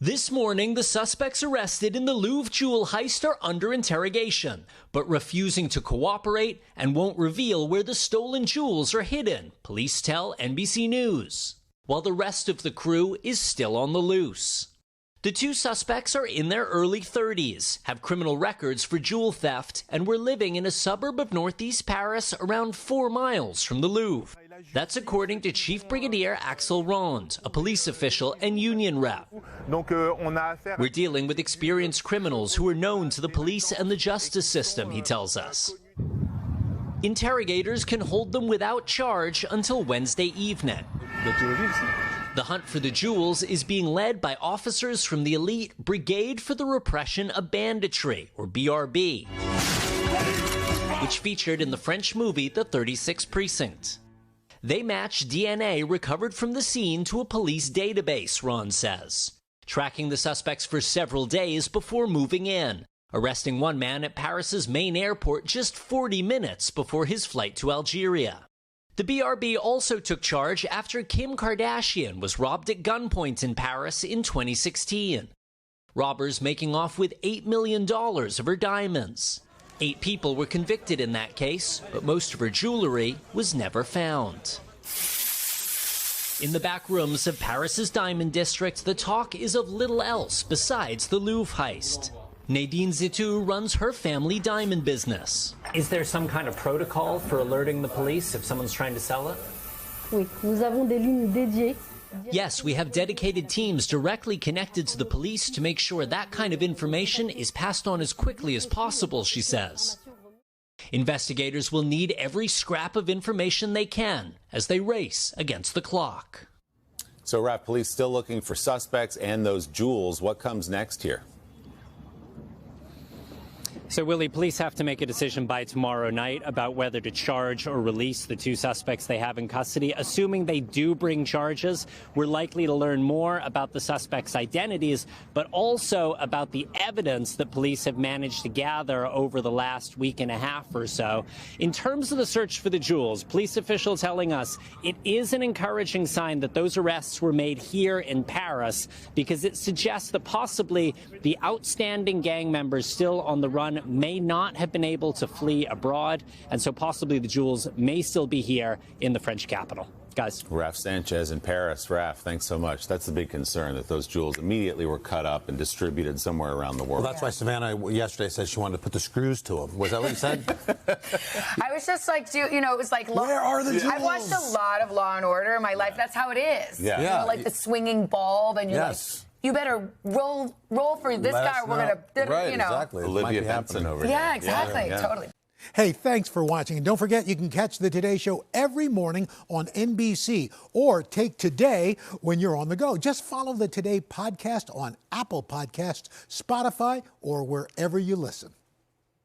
This morning, the suspects arrested in the Louvre jewel heist are under interrogation, but refusing to cooperate and won't reveal where the stolen jewels are hidden, police tell NBC News, while the rest of the crew is still on the loose. The two suspects are in their early 30s, have criminal records for jewel theft, and were living in a suburb of northeast Paris around 4 miles from the Louvre. That's according to Chief Brigadier Axel Rond, a police official and union rep. We're dealing with experienced criminals who are known to the police and the justice system, he tells us. Interrogators can hold them without charge until Wednesday evening. The hunt for the jewels is being led by officers from the elite Brigade for the Repression of Banditry, or BRB, which featured in the French movie The 36th Precinct. They match DNA recovered from the scene to a police database, Ron says, tracking the suspects for several days before moving in, arresting one man at Paris's main airport just 40 minutes before his flight to Algeria. The BRB also took charge after Kim Kardashian was robbed at gunpoint in Paris in 2016. Robbers making off with $8 million of her diamonds. 8 people were convicted in that case, but most of her jewelry was never found. In the back rooms of Paris's diamond district, the talk is of little else besides the Louvre heist. Nadine Zitou runs her family diamond business. Is there some kind of protocol for alerting the police if someone's trying to sell it? Oui, nous avons des lignes dédiées. Yes, we have dedicated teams directly connected to the police to make sure that kind of information is passed on as quickly as possible, she says. Investigators will need every scrap of information they can as they race against the clock. So, Raph, police still looking for suspects and those jewels. What comes next here? So, Willie, police have to make a decision by tomorrow night about whether to charge or release the 2 suspects they have in custody. Assuming they do bring charges, we're likely to learn more about the suspects' identities, but also about the evidence that police have managed to gather over the last week and a half or so. In terms of the search for the jewels, police officials telling us it is an encouraging sign that those arrests were made here in Paris, because it suggests that possibly the outstanding gang members still on the run may not have been able to flee abroad, and so possibly the jewels may still be here in the French capital. Guys. Raph Sanchez in Paris. Raph, thanks so much. That's the big concern, that those jewels immediately were cut up and distributed somewhere around the world. Well, that's why Savannah yesterday said she wanted to put the screws to them. Was that what you said? I was just like, it was like, where are the jewels? I've watched a lot of Law and Order in my life. That's how it is. Yeah. You know, like the swinging bulb, and you're like, you better roll for this guy, or we're going to, right, you know. Exactly. Olivia Benson over here. Yeah, exactly. Totally. Hey, thanks for watching. And don't forget, you can catch the Today Show every morning on NBC, or take Today when you're on the go. Just follow the Today podcast on Apple Podcasts, Spotify, or wherever you listen.